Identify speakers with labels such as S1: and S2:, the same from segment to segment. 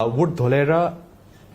S1: Would Dholera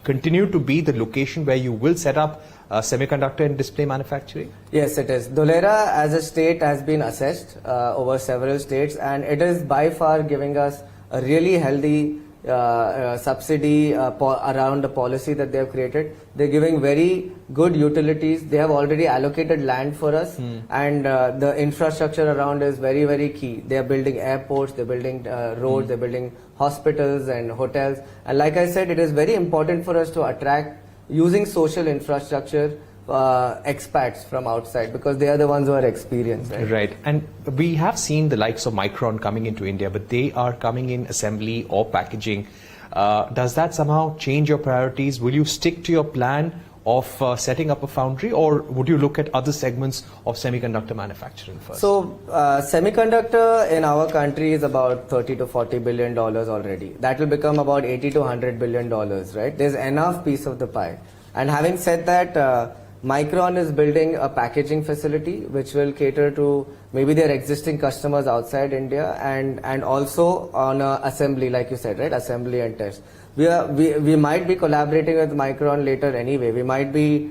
S1: continue to be the location where you will set up semiconductor and display manufacturing?
S2: Yes, it is. Dholera as a state has been assessed over several states, and it is by far giving us a really healthy subsidy around the policy that they have created. They're giving very good utilities. They have already allocated land for us, and the infrastructure around is very, very key. They are building airports, they're building roads, they're building hospitals and hotels. And like I said, it is very important for us to attract, using social infrastructure, expats from outside, because they are the ones who are experienced.
S1: Right. And we have seen the likes of Micron coming into India, but they are coming in assembly or packaging. Does that somehow change your priorities? Will you stick to your plan of setting up a foundry, or would you look at other segments of semiconductor manufacturing first?
S2: So semiconductor in our country is about $30 to $40 billion already. That will become about $80 to $100 billion, right? There's enough piece of the pie. And having said that, Micron is building a packaging facility which will cater to maybe their existing customers outside India, and also on assembly, like you said, right? Assembly and test. We might be collaborating with Micron later anyway. We might be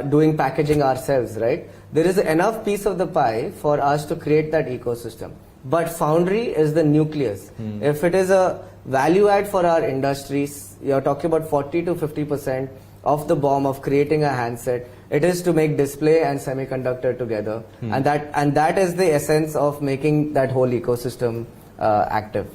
S2: doing packaging ourselves, right? There is enough piece of the pie for us to create that ecosystem. But foundry is the nucleus. If it is a value add for our industries, you're talking about 40 to 50% of the BOM of creating a handset. It is to make display and semiconductor together, and that is the essence of making that whole ecosystem active.